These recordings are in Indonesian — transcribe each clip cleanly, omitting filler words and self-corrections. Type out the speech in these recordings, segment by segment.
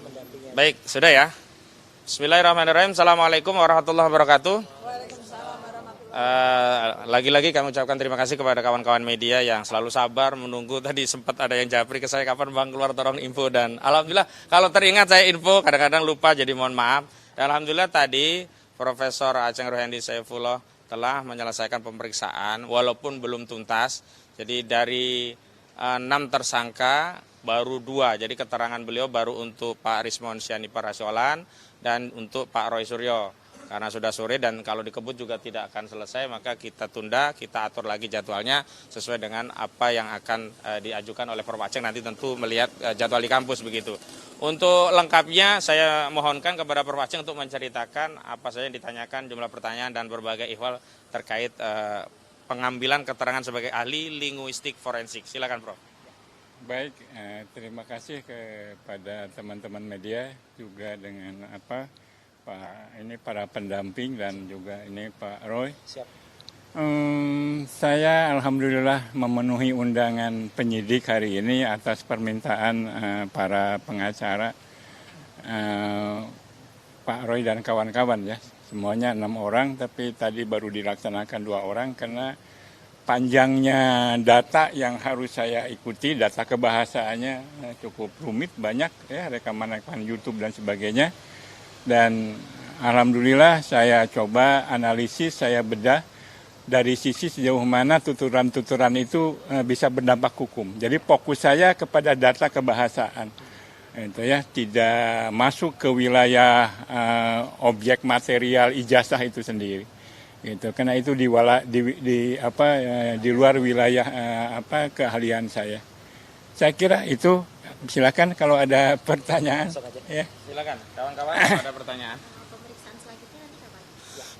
pendampingnya. Baik, sudah ya. Bismillahirrahmanirrahim. Assalamualaikum warahmatullahi wabarakatuh. Lagi-lagi kami ucapkan terima kasih kepada kawan-kawan media yang selalu sabar menunggu. Tadi sempat ada yang japri ke saya, kapan Bang keluar tolong info, dan alhamdulillah kalau teringat saya info, kadang-kadang lupa, jadi mohon maaf. Dan alhamdulillah tadi Profesor Aceng Rohendi Saifullah telah menyelesaikan pemeriksaan walaupun belum tuntas. Jadi dari 6 tersangka baru 2, jadi keterangan beliau baru untuk Pak Rismon Sianipar Rasiolan dan untuk Pak Roy Suryo. Karena sudah sore dan kalau dikebut juga tidak akan selesai, maka kita tunda, kita atur lagi jadwalnya sesuai dengan apa yang akan diajukan oleh Prof Aceng, nanti tentu melihat jadwal di kampus begitu. Untuk lengkapnya saya mohonkan kepada Prof Aceng untuk menceritakan apa saja yang ditanyakan, jumlah pertanyaan dan berbagai ihwal terkait pengambilan keterangan sebagai ahli linguistik forensik. Silakan Prof. Baik, terima kasih kepada teman-teman media juga dengan para pendamping dan juga ini Pak Roy. Siap. Saya alhamdulillah memenuhi undangan penyidik hari ini atas permintaan para pengacara Pak Roy dan kawan-kawan ya. Semuanya 6 orang, tapi tadi baru dilaksanakan 2 orang karena panjangnya data yang harus saya ikuti, data kebahasaannya cukup rumit, banyak ya, rekaman-rekaman YouTube dan sebagainya. Dan alhamdulillah saya coba analisis, saya bedah dari sisi sejauh mana tuturan-tuturan itu bisa berdampak hukum. Jadi fokus saya kepada data kebahasaan. Itu ya, tidak masuk ke wilayah objek material ijazah itu sendiri. Gitu, karena itu di luar wilayah keahlian saya. Saya kira itu. Silakan kalau ada pertanyaan. Ya. Silakan, kawan-kawan kalau ada pertanyaan. Pemeriksaan selanjutnya nanti kapan?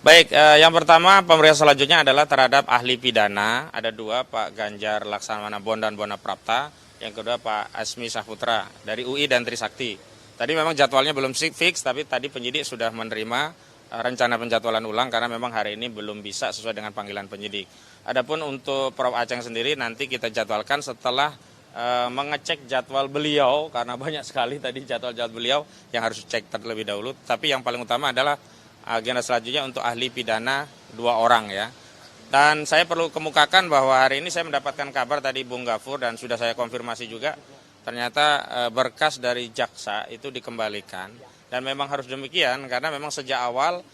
Baik, yang pertama pemeriksaan selanjutnya adalah terhadap ahli pidana. Ada 2, Pak Ganjar Laksamana Bondan Bonaprapta. Yang kedua Pak Asmi Saputra dari UI dan Trisakti. Tadi memang jadwalnya belum fix, tapi tadi penyidik sudah menerima rencana penjadwalan ulang karena memang hari ini belum bisa sesuai dengan panggilan penyidik. Adapun untuk Prof Aceng sendiri nanti kita jadwalkan setelah mengecek jadwal beliau, karena banyak sekali tadi jadwal-jadwal beliau yang harus dicek terlebih dahulu. Tapi yang paling utama adalah agenda selanjutnya untuk ahli pidana 2 orang ya. Dan saya perlu kemukakan bahwa hari ini saya mendapatkan kabar tadi Bung Gafur dan sudah saya konfirmasi juga, ternyata berkas dari jaksa itu dikembalikan. Dan memang harus demikian karena memang sejak awal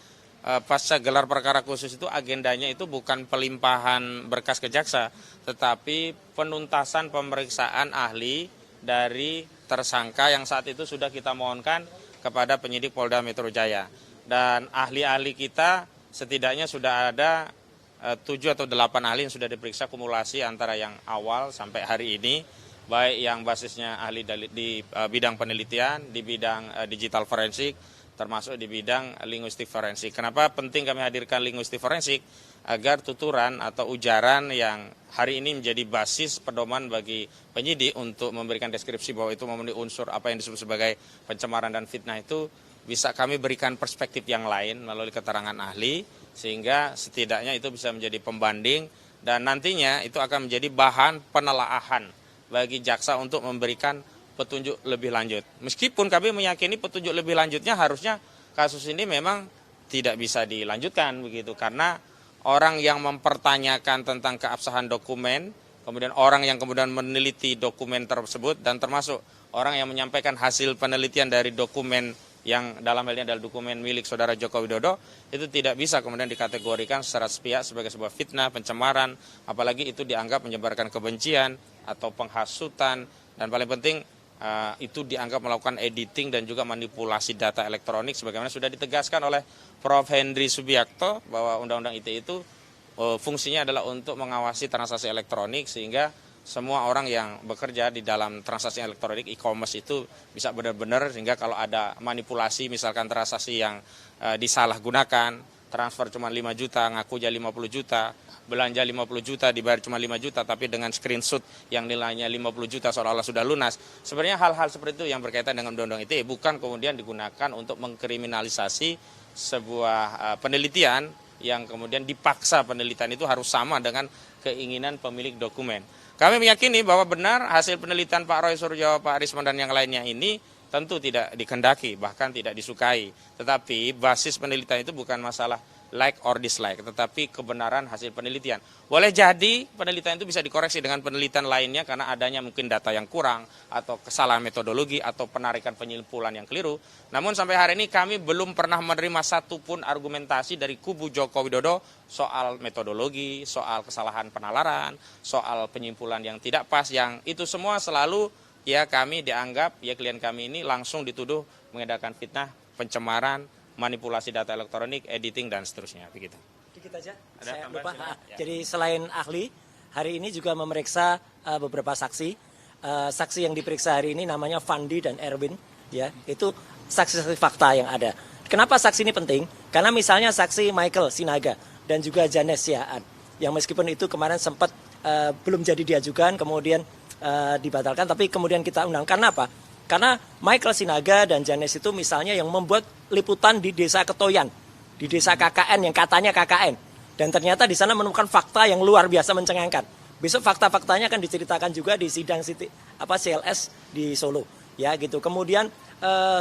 pasca gelar perkara khusus itu agendanya itu bukan pelimpahan berkas ke jaksa, tetapi penuntasan pemeriksaan ahli dari tersangka yang saat itu sudah kita mohonkan kepada penyidik Polda Metro Jaya. Dan ahli-ahli kita setidaknya sudah ada 7 atau 8 ahli yang sudah diperiksa kumulasi antara yang awal sampai hari ini, baik yang basisnya ahli di bidang penelitian, di bidang digital forensik, termasuk di bidang linguistik forensik. Kenapa penting kami hadirkan linguistik forensik? Agar tuturan atau ujaran yang hari ini menjadi basis pedoman bagi penyidik untuk memberikan deskripsi bahwa itu memenuhi unsur apa yang disebut sebagai pencemaran dan fitnah itu bisa kami berikan perspektif yang lain melalui keterangan ahli, sehingga setidaknya itu bisa menjadi pembanding dan nantinya itu akan menjadi bahan penelaahan bagi jaksa untuk memberikan petunjuk lebih lanjut. Meskipun kami meyakini petunjuk lebih lanjutnya harusnya kasus ini memang tidak bisa dilanjutkan begitu, karena orang yang mempertanyakan tentang keabsahan dokumen, kemudian orang yang kemudian meneliti dokumen tersebut, dan termasuk orang yang menyampaikan hasil penelitian dari dokumen yang dalam hal ini adalah dokumen milik Saudara Joko Widodo, itu tidak bisa kemudian dikategorikan secara sepihak sebagai sebuah fitnah, pencemaran, apalagi itu dianggap menyebarkan kebencian atau penghasutan, dan paling penting itu dianggap melakukan editing dan juga manipulasi data elektronik sebagaimana sudah ditegaskan oleh Prof. Henry Subiakto bahwa Undang-Undang ITE itu fungsinya adalah untuk mengawasi transaksi elektronik sehingga semua orang yang bekerja di dalam transaksi elektronik e-commerce itu bisa benar-benar, sehingga kalau ada manipulasi misalkan transaksi yang disalahgunakan, transfer cuma 5 juta, ngaku jadi 50 juta, belanja 50 juta dibayar cuma 5 juta tapi dengan screenshot yang nilainya 50 juta seolah-olah sudah lunas. Sebenarnya hal-hal seperti itu yang berkaitan dengan Undang-Undang ITE bukan kemudian digunakan untuk mengkriminalisasi sebuah penelitian yang kemudian dipaksa penelitian itu harus sama dengan keinginan pemilik dokumen. Kami meyakini bahwa benar hasil penelitian Pak Roy Suryo, Pak Rismon dan yang lainnya ini tentu tidak dikehendaki, bahkan tidak disukai. Tetapi basis penelitian itu bukan masalah like or dislike, tetapi kebenaran hasil penelitian. Boleh jadi penelitian itu bisa dikoreksi dengan penelitian lainnya karena adanya mungkin data yang kurang, atau kesalahan metodologi, atau penarikan penyimpulan yang keliru. Namun sampai hari ini kami belum pernah menerima satupun argumentasi dari kubu Joko Widodo soal metodologi, soal kesalahan penalaran, soal penyimpulan yang tidak pas, yang itu semua selalu ya kami dianggap, ya klien kami ini langsung dituduh mengedarkan fitnah, pencemaran, manipulasi data elektronik, editing, dan seterusnya. Begitu. Dikit aja, Ada saya tambahan, lupa. ya. Jadi selain ahli, hari ini juga memeriksa beberapa saksi. Saksi yang diperiksa hari ini namanya Fandi dan Erwin. Ya, itu saksi-saksi fakta yang ada. Kenapa saksi ini penting? Karena misalnya saksi Michael Sinaga dan juga Janes Siaan, yang meskipun itu kemarin sempat belum jadi diajukan, kemudian dibatalkan, tapi kemudian kita undang. Karena apa? Karena Michael Sinaga dan Janes itu misalnya yang membuat liputan di desa Ketoyan, di desa KKN yang katanya KKN. Dan ternyata di sana menemukan fakta yang luar biasa mencengangkan. Besok fakta-faktanya akan diceritakan juga di sidang CLS di Solo. Ya gitu. Kemudian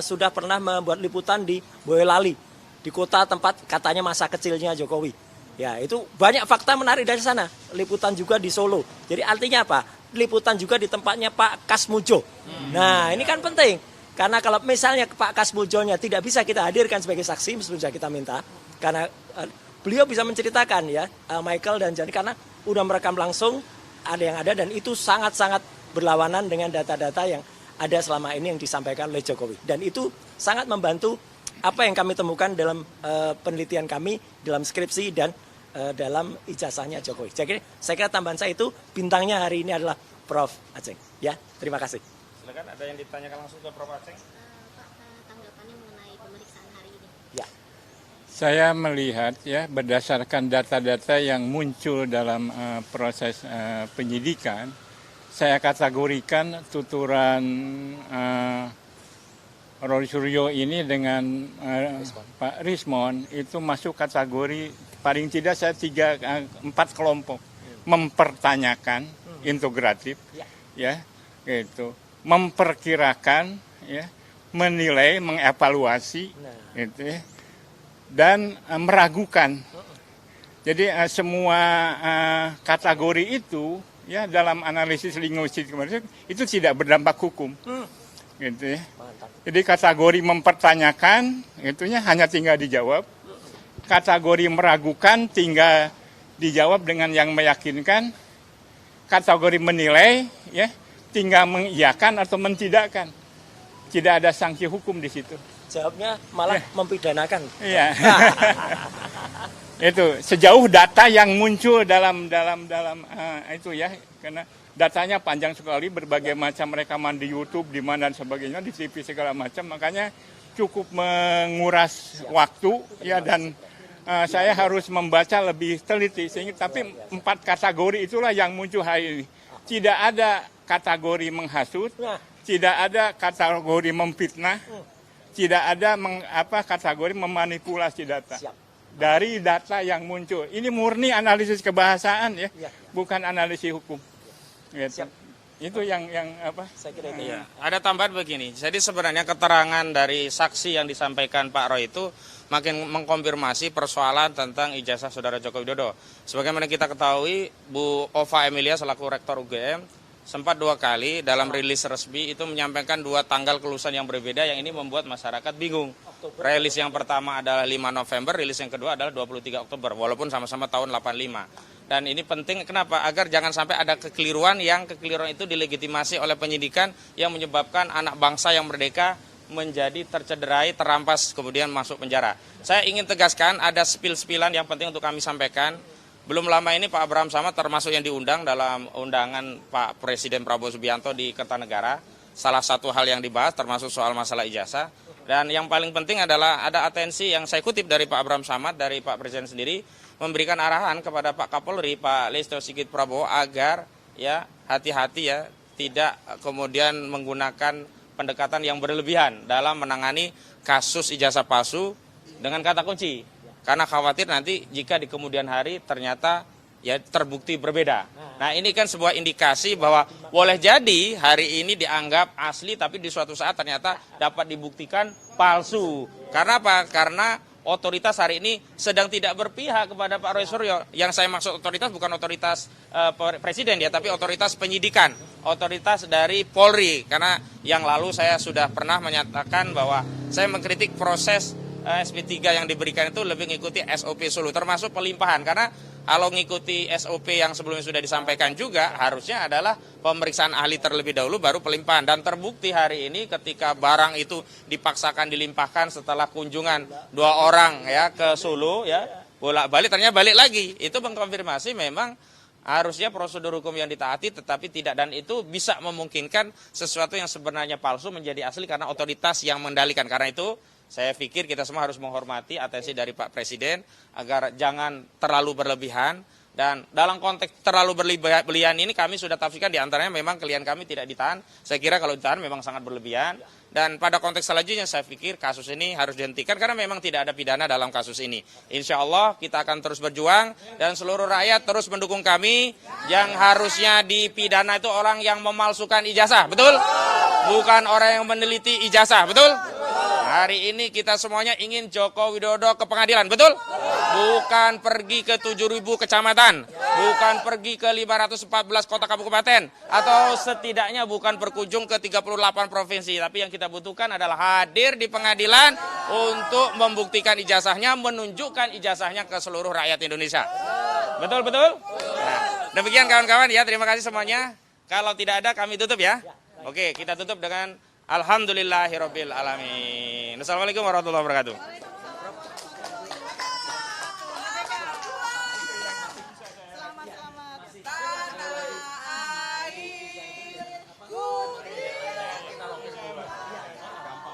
sudah pernah membuat liputan di Boyolali, di kota tempat katanya masa kecilnya Jokowi. Ya itu banyak fakta menarik dari sana. Liputan juga di Solo. Jadi artinya apa? Liputan juga di tempatnya Pak Kasmujo. Nah ini kan penting. Karena kalau misalnya Pak Kasmujonya tidak bisa kita hadirkan sebagai saksi, sudah kita minta. Karena beliau bisa menceritakan ya, Michael dan Jani, karena udah merekam langsung, ada yang ada, dan itu sangat-sangat berlawanan dengan data-data yang ada selama ini yang disampaikan oleh Jokowi. Dan itu sangat membantu apa yang kami temukan dalam penelitian kami, dalam skripsi, dan dalam ijazahnya Jokowi. Jadi saya kira tambahan saya itu, bintangnya hari ini adalah Prof. Aceng. Ya, terima kasih. Silakan, ada yang ditanyakan langsung ke Prof. Aceng. Pak, tanggapannya mengenai pemeriksaan hari ini. Ya. Saya melihat ya berdasarkan data-data yang muncul dalam proses penyidikan, saya kategorikan tuturan Roy Suryo ini dengan Pak Rismon itu masuk kategori paling tidak saya 4 kelompok mempertanyakan integratif, ya gitu, memperkirakan, ya, menilai, mengevaluasi, gitu ya, dan meragukan. Jadi semua kategori itu ya dalam analisis linguistik itu tidak berdampak hukum, gitu ya. Jadi kategori mempertanyakan itunya hanya tinggal dijawab. Kategori meragukan tinggal dijawab dengan yang meyakinkan. Kategori menilai ya tinggal mengiyakan atau mentidakkan. Tidak ada sanksi hukum di situ. Jawabnya malah mempidanakan. Iya. Itu sejauh data yang muncul dalam itu ya, karena datanya panjang sekali, berbagai macam rekaman di YouTube, di mana dan sebagainya, di TV segala macam, makanya cukup menguras waktu ya, dan saya harus membaca lebih teliti sehingga, tapi 4 kategori itulah yang muncul hari ini. Tidak ada kategori menghasut, tidak ada kategori memfitnah, tidak ada kategori memanipulasi data. Dari data yang muncul. Ini murni analisis kebahasaan ya, bukan analisis hukum. Gitu. Itu yang Saya kira itu. Ya, ada tambahan begini. Jadi sebenarnya keterangan dari saksi yang disampaikan Pak Roy itu makin mengkonfirmasi persoalan tentang ijazah saudara Joko Widodo. Sebagaimana kita ketahui, Bu Ova Emilia selaku Rektor UGM sempat 2 kali dalam rilis resmi itu menyampaikan 2 tanggal kelulusan yang berbeda, yang ini membuat masyarakat bingung. Rilis yang pertama adalah 5 November, rilis yang kedua adalah 23 Oktober, walaupun sama-sama tahun 85. Dan ini penting, kenapa? Agar jangan sampai ada kekeliruan itu dilegitimasi oleh penyidikan yang menyebabkan anak bangsa yang merdeka menjadi tercederai, terampas, kemudian masuk penjara. Saya ingin tegaskan ada spill-spillan yang penting untuk kami sampaikan. Belum lama ini Pak Abraham Samad termasuk yang diundang dalam undangan Pak Presiden Prabowo Subianto di Kertanegara. Salah satu hal yang dibahas termasuk soal masalah ijazah. Dan yang paling penting adalah ada atensi yang saya kutip dari Pak Abraham Samad, dari Pak Presiden sendiri, memberikan arahan kepada Pak Kapolri, Pak Listio Sigit Prabowo, agar ya hati-hati ya, tidak kemudian menggunakan pendekatan yang berlebihan dalam menangani kasus ijazah palsu dengan kata kunci. Karena khawatir nanti jika di kemudian hari ternyata ya terbukti berbeda. Nah ini kan sebuah indikasi bahwa boleh jadi hari ini dianggap asli tapi di suatu saat ternyata dapat dibuktikan palsu. Karena apa? Karena otoritas hari ini sedang tidak berpihak kepada Pak Roy Suryo. Yang saya maksud otoritas bukan otoritas presiden ya, tapi otoritas penyidikan, otoritas dari Polri. Karena yang lalu saya sudah pernah menyatakan bahwa saya mengkritik proses SP3 yang diberikan itu lebih mengikuti SOP Solo, termasuk pelimpahan. Karena kalau mengikuti SOP yang sebelumnya sudah disampaikan juga, harusnya adalah pemeriksaan ahli terlebih dahulu baru pelimpahan. Dan terbukti hari ini ketika barang itu dipaksakan dilimpahkan setelah kunjungan 2 orang ya ke Solo ya, bolak-balik ternyata balik lagi. Itu mengkonfirmasi memang harusnya prosedur hukum yang ditaati tetapi tidak, dan itu bisa memungkinkan sesuatu yang sebenarnya palsu menjadi asli karena otoritas yang mengendalikan. Karena itu saya pikir kita semua harus menghormati atensi dari Pak Presiden agar jangan terlalu berlebihan. Dan dalam konteks terlalu berlebihan ini kami sudah tafsirkan diantaranya memang klien kami tidak ditahan. Saya kira kalau ditahan memang sangat berlebihan. Dan pada konteks selanjutnya saya pikir kasus ini harus dihentikan karena memang tidak ada pidana dalam kasus ini. Insya Allah kita akan terus berjuang dan seluruh rakyat terus mendukung kami. Yang harusnya dipidana itu orang yang memalsukan ijazah, betul? Bukan orang yang meneliti ijazah, betul? Hari ini kita semuanya ingin Joko Widodo ke pengadilan, betul? Bukan pergi ke 7.000 kecamatan, bukan pergi ke 514 kota kabupaten, atau setidaknya bukan berkunjung ke 38 provinsi. Tapi yang kita butuhkan adalah hadir di pengadilan untuk membuktikan ijazahnya, menunjukkan ijazahnya ke seluruh rakyat Indonesia. Betul, betul? Nah, demikian kawan-kawan ya, terima kasih semuanya. Kalau tidak ada kami tutup ya. Oke, kita tutup dengan Alhamdulillahirabbil alamin. Assalamualaikum warahmatullahi wabarakatuh.